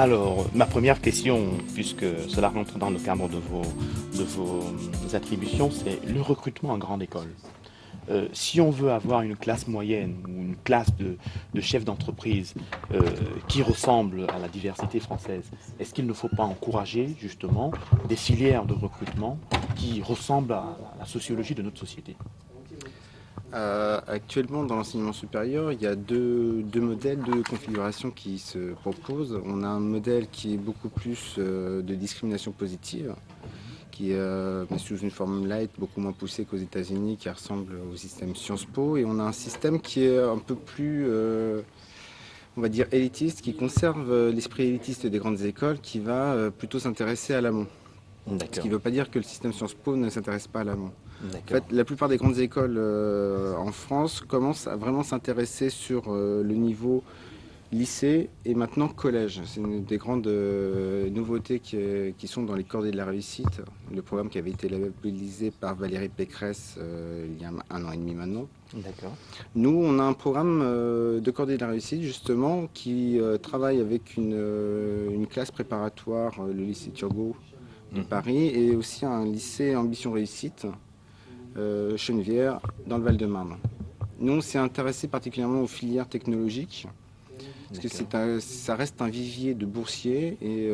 Alors, ma première question, puisque cela rentre dans le cadre de vos attributions, c'est le recrutement en grande école. Si on veut avoir une classe moyenne ou une classe de chefs d'entreprise euh, qui ressemble à la diversité française, est-ce qu'il ne faut pas encourager justement des filières de recrutement qui ressemblent à la sociologie de notre société? Actuellement, dans l'enseignement supérieur, il y a deux modèles, deux configurations qui se proposent. On a un modèle qui est beaucoup plus de discrimination positive, qui est mais sous une forme light, beaucoup moins poussée qu'aux États-Unis, qui ressemble au système Sciences Po. Et on a un système qui est un peu plus, on va dire, élitiste, qui conserve l'esprit élitiste des grandes écoles, qui va plutôt s'intéresser à l'amont. Ce qui D'accord, ne veut pas dire que le système Sciences Po ne s'intéresse pas à l'amont. En fait, d'accord. la plupart des grandes écoles en France commencent à vraiment s'intéresser sur le niveau lycée et maintenant collège. C'est une des grandes nouveautés qui sont dans les cordées de la réussite. Le programme qui avait été labellisé par Valérie Pécresse il y a un an et demi maintenant. D'accord. Nous, on a un programme de cordée de la réussite justement qui travaille avec une classe préparatoire, le lycée Turgot de Mhm. Paris, et aussi un lycée Ambition Réussite Chenevière, dans le Val-de-Marne. Nous, on s'est intéressé particulièrement aux filières technologiques, parce que D'accord. ça reste un vivier de boursiers, et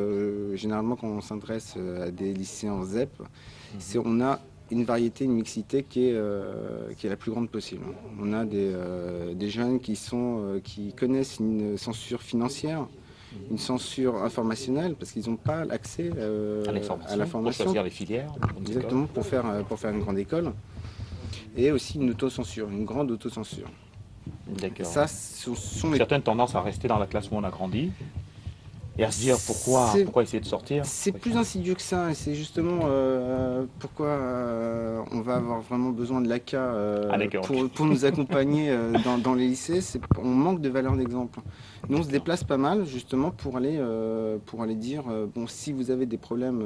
généralement, quand on s'adresse à des lycéens en ZEP, Mhm. on a une variété, une mixité qui est la plus grande possible. On a des jeunes qui connaissent une censure financière, une censure informationnelle, parce qu'ils n'ont pas l'accès À à la l'information, pour formation, choisir les filières, les bonnes écoles. exactement, pour faire une grande école. Et aussi une autocensure, une grande autocensure. Et D'accord. ça, ce sont Une les... certaine tendance à rester dans la classe où on a grandi et à se dire C'est pourquoi essayer de sortir, c'est pourquoi plus changer. insidieux que ça, et c'est justement pourquoi on va avoir vraiment besoin de l'ACA Ah d'accord, ok. pour nous accompagner dans les lycées. On manque de valeur d'exemple. Nous, on se D'accord. déplace pas mal justement pour aller dire, bon, si vous avez des problèmes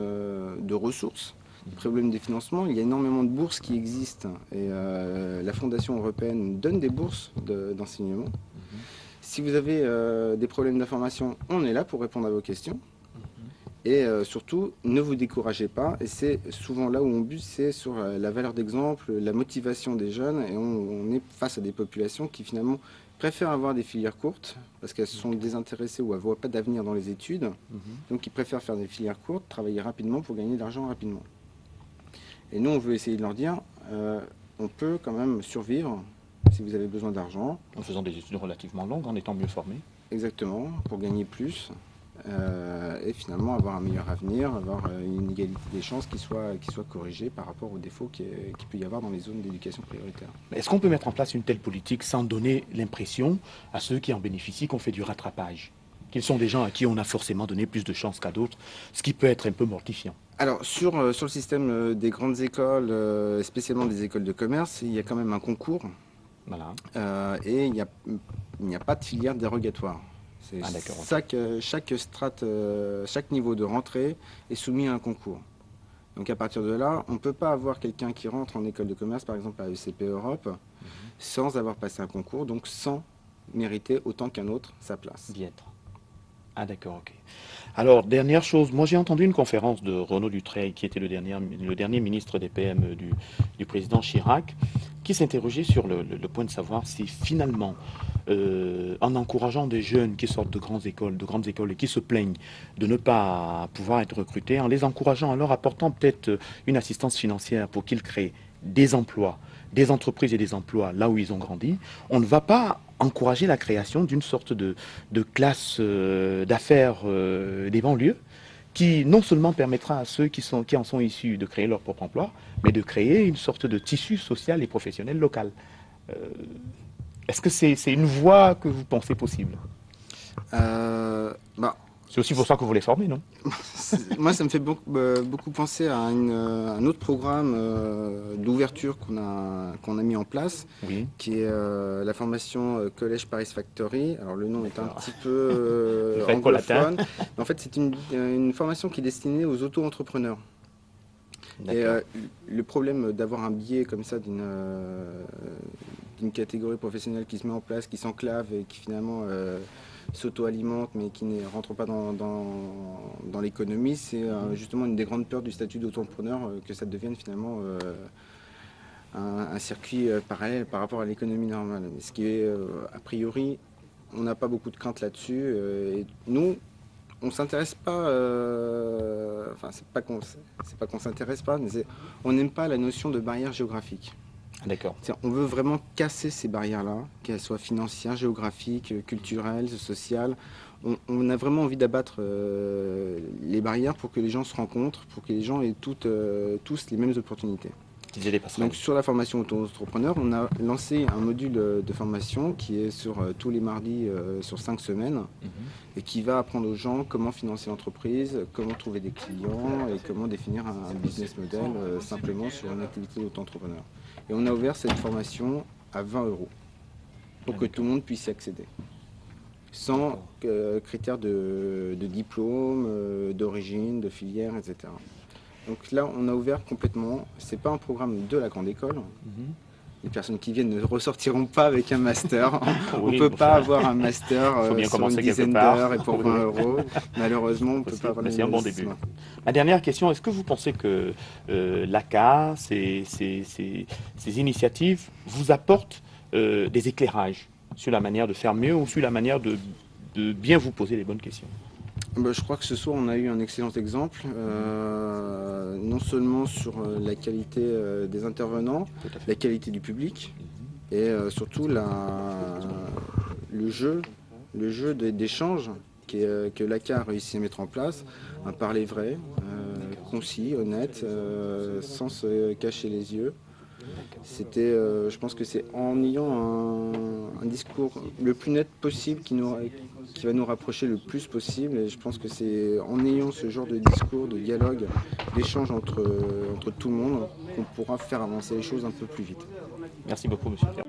de ressources, des Mhm. problèmes de financement, il y a énormément de bourses qui existent, et la Fondation européenne donne des bourses d'enseignement. Mhm. Si vous avez des problèmes d'information, on est là pour répondre à vos questions. Mhm. Et surtout, ne vous découragez pas. Et c'est souvent là où on bute, c'est sur la valeur d'exemple, la motivation des jeunes. Et on est face à des populations qui finalement préfèrent avoir des filières courtes parce qu'elles sont D'accord. désintéressées ou elles ne voient pas d'avenir dans les études. Mhm. Donc ils préfèrent faire des filières courtes, travailler rapidement pour gagner de l'argent rapidement. Et nous, on veut essayer de leur dire, euh, on peut quand même survivre si vous avez besoin d'argent, En faisant des études relativement longues, en étant mieux formé. exactement, pour gagner plus. Et finalement avoir un meilleur avenir, avoir une égalité des chances qui soit corrigée par rapport aux défauts qu'il peut y avoir dans les zones d'éducation prioritaire. Mais est-ce qu'on peut mettre en place une telle politique sans donner l'impression à ceux qui en bénéficient qu'on fait du rattrapage? Qu'ils sont des gens à qui on a forcément donné plus de chance qu'à d'autres, ce qui peut être un peu mortifiant. Alors sur le système des grandes écoles, spécialement des écoles de commerce, il y a quand même un concours Voilà. et il n'y a pas de filière dérogatoire. C'est Ah d'accord, ok. chaque strate, chaque niveau de rentrée est soumis à un concours. Donc à partir de là, on ne peut pas avoir quelqu'un qui rentre en école de commerce, par exemple à ECP Europe, Mhm. sans avoir passé un concours, donc sans mériter autant qu'un autre sa place. D'y être. Ah d'accord, ok. Alors, dernière chose, moi j'ai entendu une conférence de Renaud Dutreil, qui était le dernier ministre des PM du président Chirac, qui s'interrogeait sur le point de savoir si finalement, en encourageant des jeunes qui sortent de grandes écoles et qui se plaignent de ne pas pouvoir être recrutés, en les encourageant, en leur apportant peut-être une assistance financière pour qu'ils créent des emplois, des entreprises et des emplois là où ils ont grandi, on ne va pas encourager la création d'une sorte de classe d'affaires des banlieues qui non seulement permettra à ceux qui en sont issus de créer leur propre emploi, mais de créer une sorte de tissu social et professionnel local. Euh, Est-ce que c'est une voie que vous pensez possible? Bah, C'est aussi pour ça que vous les formez, non? moi, ça me fait beaucoup penser à un autre programme d'ouverture qu'on a mis en place, Oui, qui est la formation Collège Paris Factory. Alors le nom est un d'accord. petit peu Le grec-latin. anglophone, mais en fait c'est une formation qui est destinée aux auto-entrepreneurs. Et D'accord. le problème d'avoir un biais comme ça d'une catégorie professionnelle qui se met en place, qui s'enclave et qui finalement s'auto-alimentent mais qui ne rentrent pas dans l'économie. C'est justement une des grandes peurs du statut d'auto-entrepreneur, que ça devienne finalement un circuit parallèle par rapport à l'économie normale. Ce qui est, a priori, on n'a pas beaucoup de crainte là-dessus. Et nous, on s'intéresse pas, enfin c'est pas qu'on s'intéresse pas, mais on n'aime pas la notion de barrière géographique. D'accord. On veut vraiment casser ces barrières-là, qu'elles soient financières, géographiques, culturelles, sociales. On a vraiment envie d'abattre les barrières pour que les gens se rencontrent, pour que les gens aient tous les mêmes opportunités. Qu'ils aient des passerelles. Donc sur la formation auto-entrepreneur, on a lancé un module de formation qui est sur tous les mardis sur 5 semaines et qui va apprendre aux gens comment financer l'entreprise, comment trouver des clients et comment définir un business model simplement sur une activité d'auto-entrepreneur. Et on a ouvert cette formation à 20 € pour que tout le monde puisse y accéder, sans critères de diplôme, d'origine, de filière, etc. Donc là, on a ouvert complètement. C'est pas un programme de la grande école. Les personnes qui viennent ne ressortiront pas avec un master. On ne peut pas avoir un master sur une dizaine d'heures et pour 20 €. Malheureusement, on ne peut pas avoir c'est un bon début. Ma dernière question, est-ce que vous pensez que l'ACA, ces initiatives, vous apportent des éclairages sur la manière de faire mieux ou sur la manière de bien vous poser les bonnes questions? Je crois que ce soir, on a eu un excellent exemple, non seulement sur la qualité des intervenants, la qualité du public, et surtout le jeu d'échange que l'ACA a réussi à mettre en place, un parler vrai, concis, honnête, sans se cacher les yeux. C'était, je pense que c'est en ayant un discours le plus net possible qui va nous rapprocher le plus possible. Et je pense que c'est en ayant ce genre de discours, de dialogue, d'échange entre tout le monde qu'on pourra faire avancer les choses un peu plus vite. Merci beaucoup, monsieur Pierre.